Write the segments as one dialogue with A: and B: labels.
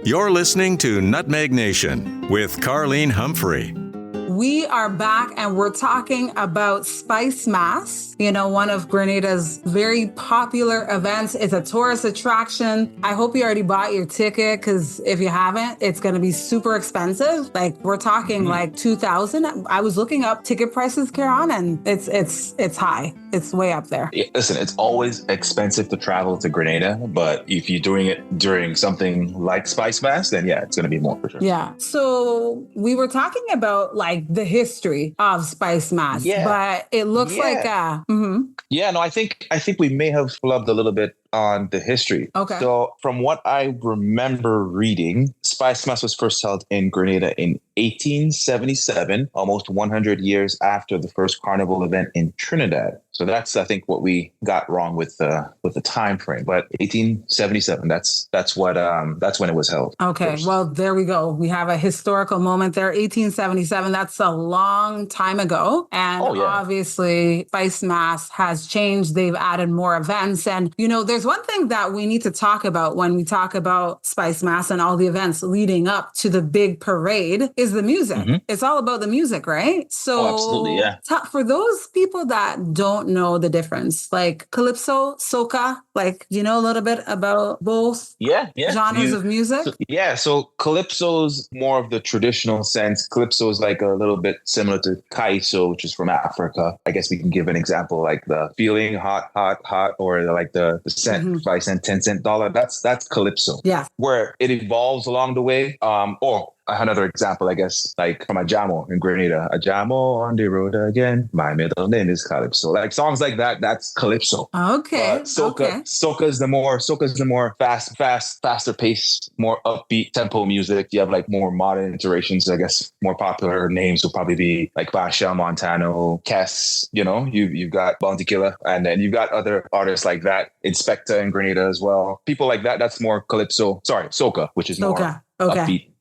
A: You're listening to Nutmeg Nation with Carlene Humphrey.
B: We are back and we're talking about Spicemas, one of Grenada's very popular events. It's a tourist attraction. I hope you already bought your ticket because if you haven't, it's going to be super expensive. Like we're talking like 2,000. I was looking up ticket prices, Kerron, and it's high. It's way up there.
C: Yeah, listen, it's always expensive to travel to Grenada, but if you're doing it during something like Spicemas, then yeah, it's going to be more for sure.
B: Yeah. So we were talking about like the history of Spicemas, but it looks like
C: Yeah, no, I think we may have flubbed a little bit on the history.
B: Okay.
C: So from what I remember reading, Spicemas was first held in Grenada in 1877, almost 100 years after the first carnival event in Trinidad. So that's, I think, what we got wrong with the time frame. But 1877, that's when it was held.
B: Okay,
C: first.
B: Well, there we go. We have a historical moment there. 1877. That's a long time ago, and obviously, Spicemas has changed. They've added more events, and there's one thing that we need to talk about when we talk about Spicemas and all the events leading up to the big parade is the music. Mm-hmm. It's all about the music, right? So,
C: absolutely, yeah.
B: For those people that don't know the difference, like calypso, soca, like a little bit about both genres of music?
C: So calypso's more of the traditional sense. Calypso is like a little bit similar to calypso, which is from Africa. I guess we can give an example like the feeling hot, hot, hot, or like the cent, 5 cent, 10 cent dollar. That's calypso.
B: Yeah.
C: Where it evolves along the way. Or another example, I guess, like from Ajamo in Grenada. Ajamo on the road again. My middle name is Calypso. Like songs like that, that's calypso.
B: Okay.
C: Soca is the more faster pace, more upbeat tempo music. You have like more modern iterations. I guess more popular names will probably be like Machel Montano, Kess. You've got Bounty Killer, and then you've got other artists like that. Inspector in Grenada as well. People like that. That's more calypso. Sorry, soca, which is more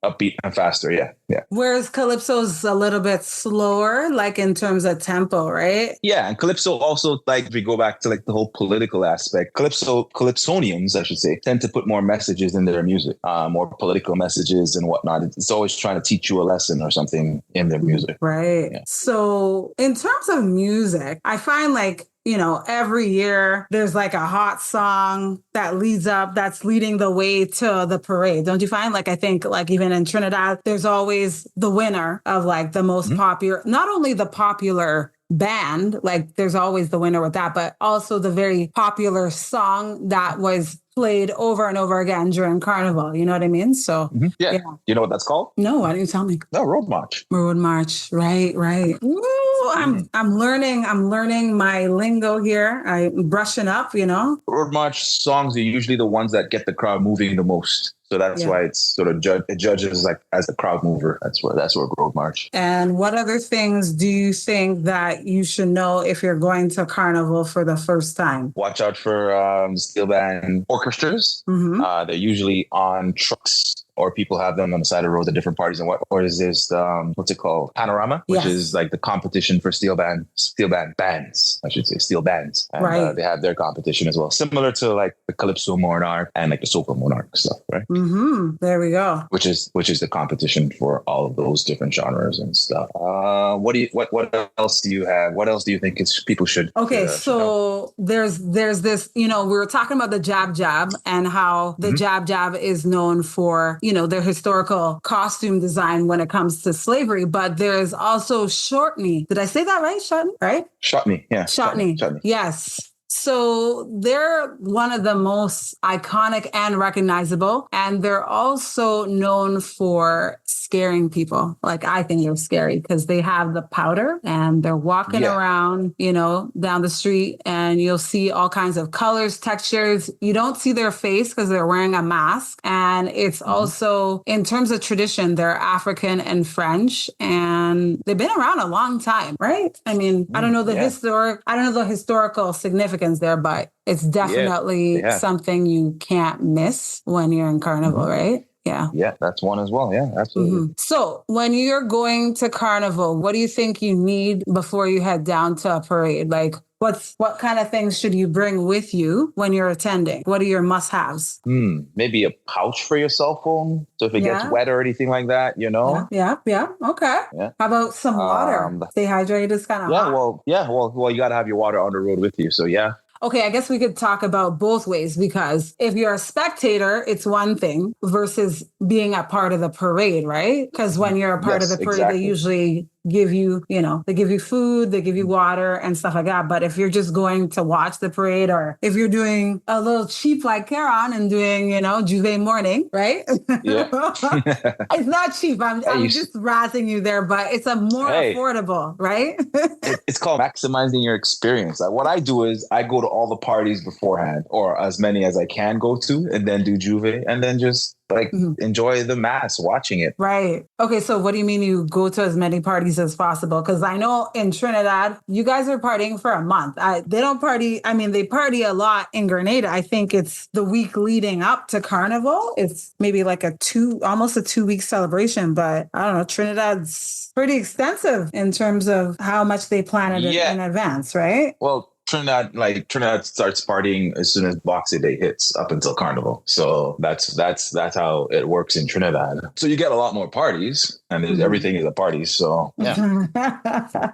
C: upbeat and faster. Yeah.
B: Whereas calypso's a little bit slower, like in terms of tempo, right?
C: Yeah, and calypso also, like if we go back to like the whole political aspect, calypsonians, I should say, tend to put more messages in their music, more political messages and whatnot. It's always trying to teach you a lesson or something in their music.
B: Right. Yeah. So in terms of music, I find like, every year there's like a hot song that that's leading the way to the parade. Don't you find? Like, I think like even in Trinidad, there's always the winner of like the most popular, not only the popular band, like there's always the winner with that, but also the very popular song that was played over and over again during Carnival. You know what I mean? So
C: yeah. You know what that's called?
B: No, why don't you tell me?
C: No, Road March.
B: Road March. Right. Ooh, I'm learning my lingo here. I'm brushing up,
C: Road March songs are usually the ones that get the crowd moving the most. So that's why it's sort of it judges like as the crowd mover. That's where Road March.
B: And what other things do you think that you should know if you're going to Carnival for the first time?
C: Watch out for steel band orchestras. Mm-hmm. They're usually on trucks, or people have them on the side of the road at different parties. And or is this what's it called? Panorama, which is like the competition for steel band bands, I should say, steel bands. And,
B: right.
C: They have their competition as well, similar to like the Calypso Monarch and like the Soca Monarch stuff, right?
B: Mm-hmm. There we go.
C: Which is the competition for all of those different genres and stuff. What else do you have? What else do you think people should?
B: Okay, so there's this. We were talking about the jab and how the jab is known for their historical costume design when it comes to slavery, but there's also shortney. Did I say that right? Shortney, right?
C: Shortney, yeah.
B: Shortney. Yes. So they're one of the most iconic and recognizable, and they're also known for scaring people. Like, I think they're scary because they have the powder and they're walking around, down the street, and you'll see all kinds of colors, textures. You don't see their face because they're wearing a mask. And it's also, in terms of tradition, they're African and French, and they've been around a long time, right? I mean, I don't know the historical significance there, but it's definitely something you can't miss when you're in Carnival, right? Yeah.
C: Yeah, that's one as well. Yeah, absolutely.
B: So when you're going to Carnival, what do you think you need before you head down to a parade? Like, what kind of things should you bring with you when you're attending? What are your must-haves?
C: Maybe a pouch for your cell phone. So if it gets wet or anything like that, you know?
B: Yeah. Okay.
C: Yeah.
B: How about some water? Stay hydrated is kind of hot.
C: Well, you got to have your water on the road with you. So yeah.
B: Okay, I guess we could talk about both ways, because if you're a spectator, it's one thing versus being a part of the parade, right? Because when you're a part of the parade, they usually give you, they give you food, they give you water and stuff like that. But if you're just going to watch the parade, or if you're doing a little cheap like Kerron and doing, Juve morning, right?
C: Yeah.
B: It's not cheap. I'm just razzing you there, but it's a more affordable, right?
C: It's called maximizing your experience. Like, what I do is I go to all the parties beforehand, or as many as I can go to, and then do Juve, and then just enjoy the mass watching it.
B: Right. Okay. So what do you mean you go to as many parties as possible? Because I know in Trinidad, you guys are partying for a month. They don't party. I mean, they party a lot in Grenada. I think it's the week leading up to Carnival. It's maybe like almost a 2-week celebration. But I don't know, Trinidad's pretty extensive in terms of how much they plan it in advance, right?
C: Well, Trinidad starts partying as soon as Boxing Day hits up until Carnival. So that's how it works in Trinidad. So you get a lot more parties, and everything is a party. So yeah.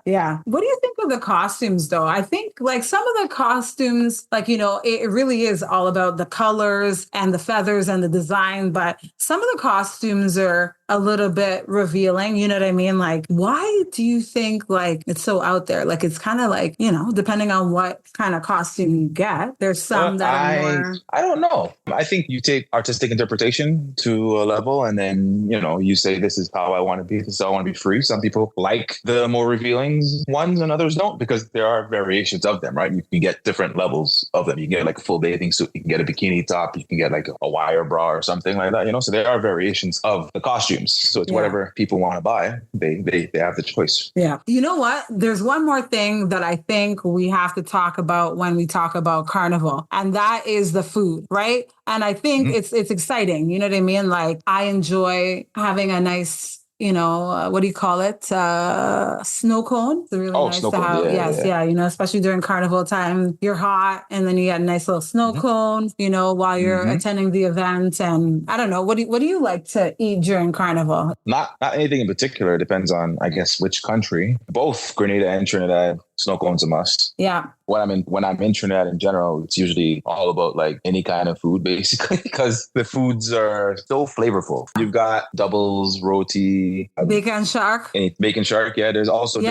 B: Yeah. What do you think of the costumes though? I think like some of the costumes, it really is all about the colors and the feathers and the design, but some of the costumes are a little bit revealing. You know what I mean? Like, why do you think it's so out there? Like, it's kind of like, depending on what kind of costume you get, there's some that are more...
C: I don't know. I think you take artistic interpretation to a level, and then, you say, this is how I want to be. This is how I want to be free. Some people like the more revealing ones and others don't, because there are variations of them, right? You can get different levels of them. You can get like a full bathing suit. You can get a bikini top. You can get like a wire bra or something like that, So there are variations of the costume. So it's whatever people want to buy. They have the choice. Yeah.
B: You know what? There's one more thing that I think we have to talk about when we talk about Carnival, and that is the food, right? And I think it's exciting. You know what I mean? Like, I enjoy having a nice, what do you call it? Snow cone. It's really nice to have. Especially during Carnival time, you're hot, and then you get a nice little snow cone, while you're attending the event. And I don't know, what do you like to eat during Carnival?
C: Not anything in particular. It depends on, I guess, which country. Both Grenada and Trinidad, snow cones a must.
B: Yeah.
C: When I'm in Trinidad in general, it's usually all about like any kind of food, basically, because the foods are so flavorful. You've got doubles, roti,
B: bacon shark.
C: Bacon shark, yeah. There's also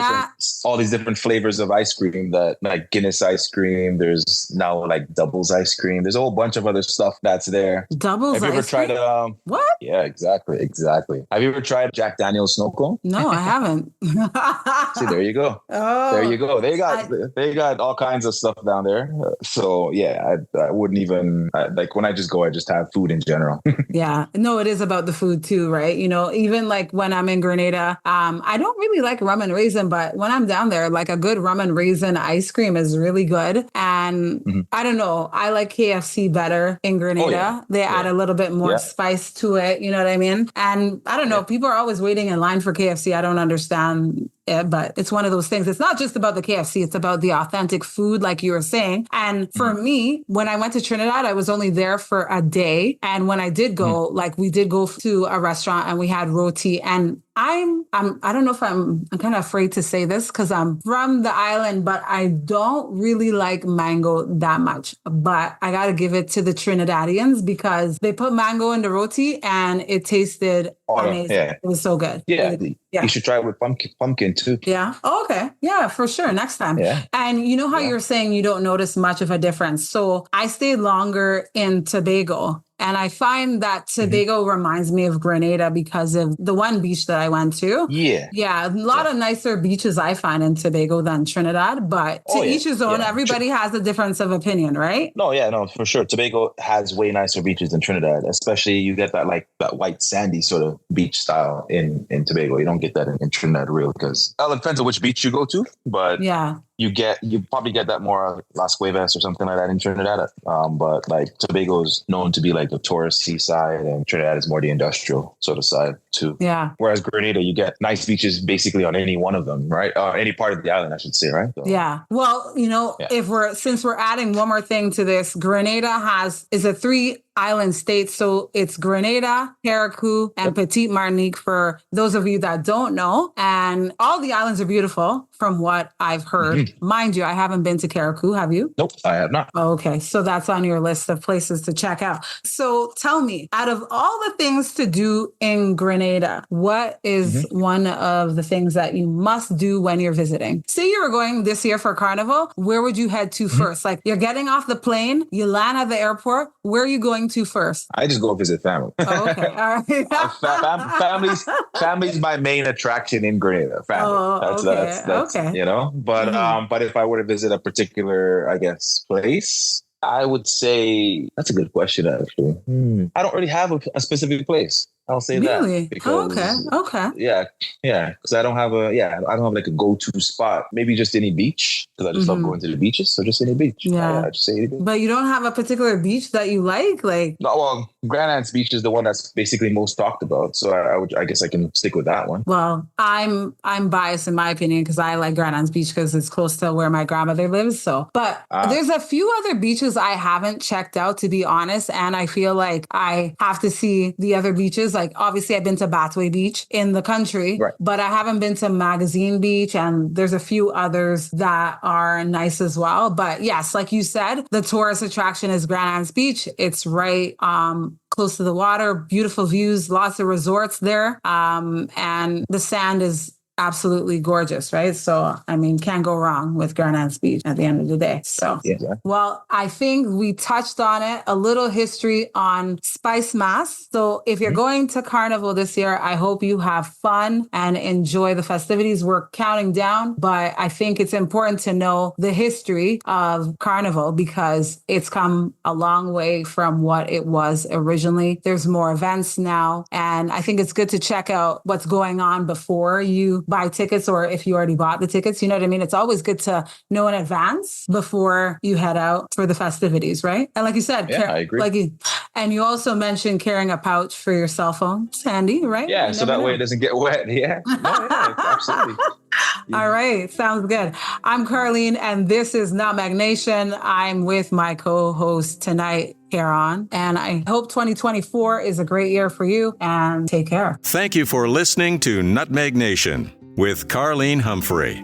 C: all these different flavors of ice cream, that like Guinness ice cream. There's now like doubles ice cream. There's a whole bunch of other stuff that's there.
B: Doubles ice cream?
C: Have you ever tried
B: what?
C: Yeah, exactly. Have you ever tried Jack Daniel's snow cone?
B: No, I haven't.
C: See, there you go.
B: Oh,
C: there you go. They got all kinds of stuff down there. So yeah, I wouldn't even like when I just go, I just have food in general.
B: Yeah, no, it is about the food too, right? Even like when I'm in Grenada, I don't really like rum and raisin, but when I'm down there, like a good rum and raisin ice cream is really good. And I don't know, I like KFC better in Grenada. Oh, yeah. They add a little bit more spice to it. You know what I mean? And I don't know, people are always waiting in line for KFC. I don't understand it, but it's one of those things. It's not just about the KFC. It's about the authentic food, like you were saying. And for me, when I went to Trinidad, I was only there for a day. And when I did go, like we did go to a restaurant and we had roti, and I don't know if I'm kind of afraid to say this because I'm from the island, but I don't really like mango that much. But I got to give it to the Trinidadians because they put mango in the roti and it tasted amazing. Yeah. It was so good.
C: Yeah. You should try it with pumpkin too.
B: Yeah. Oh, okay. Yeah, for sure. Next time.
C: Yeah.
B: And you know how you're saying you don't notice much of a difference. So I stayed longer in Tobago. And I find that Tobago reminds me of Grenada because of the one beach that I went to. Yeah. Yeah. A lot of nicer beaches I find in Tobago than Trinidad, but to each his own, everybody has a difference of opinion, right?
C: No, for sure. Tobago has way nicer beaches than Trinidad, especially you get that white sandy sort of beach style in Tobago. You don't get that in Trinidad real because it depends on which beach you go to, but you probably get that more Las Cuevas or something like that in Trinidad. But like Tobago is known to be like the touristy side, and Trinidad is more the industrial sort of side too.
B: Yeah.
C: Whereas Grenada, you get nice beaches basically on any one of them, right? Any part of the island, I should say, right? So,
B: yeah. Well, since we're adding one more thing to this, Grenada is a 3-island state. So it's Grenada, Carriacou, and Petite Martinique for those of you that don't know. And all the islands are beautiful from what I've heard. Mm-hmm. Mind you, I haven't been to Carriacou. Have you?
C: Nope, I have not.
B: Okay. So that's on your list of places to check out. So tell me, out of all the things to do in Grenada, what is one of the things that you must do when you're visiting? Say you were going this year for Carnival, where would you head to first? Like you're getting off the plane, you land at the airport. Where are you going to first?
C: I just go visit family.
B: Oh, okay. All right.
C: Family's my main attraction in Grenada. Family.
B: Oh,
C: That's
B: okay.
C: But if I were to visit a particular, I guess, place, I would say that's a good question, actually. I don't really have a specific place. I'll say that. Because,
B: okay.
C: Yeah. Because I don't have like a go-to spot. Maybe just any beach, because I just love going to the beaches. So just any beach.
B: Yeah.
C: Just say any beach.
B: But you don't have a particular beach that you like?
C: No, well, Grenada's beach is the one that's basically most talked about. So I guess I can stick with that one.
B: Well, I'm biased in my opinion because I like Grenada's beach because it's close to where my grandmother lives. So, but there's a few other beaches I haven't checked out, to be honest. And I feel like I have to see the other beaches. Like obviously I've been to Batway Beach in the country, but I haven't been to Magazine Beach, and there's a few others that are nice as well. But yes, like you said, the tourist attraction is Grenada's Beach. It's right close to the water, beautiful views, lots of resorts there. And the sand is absolutely gorgeous, right? So, I mean, can't go wrong with Grenada's Beach at the end of the day. So, well, I think we touched on it, a little history on Spicemas. So if you're going to Carnival this year, I hope you have fun and enjoy the festivities. We're counting down, but I think it's important to know the history of Carnival because it's come a long way from what it was originally. There's more events now, and I think it's good to check out what's going on before you buy tickets, or if you already bought the tickets, you know what I mean? It's always good to know in advance before you head out for the festivities, right? And like you said,
C: I agree.
B: And you also mentioned carrying a pouch for your cell phone. It's handy, right?
C: Yeah, so that way it doesn't get wet. Yeah, absolutely.
B: All right. Sounds good. I'm Carlene, and this is Nutmeg Nation. I'm with my co-host tonight, Kerron, and I hope 2024 is a great year for you, and take care.
A: Thank you for listening to Nutmeg Nation with Carlene Humphrey.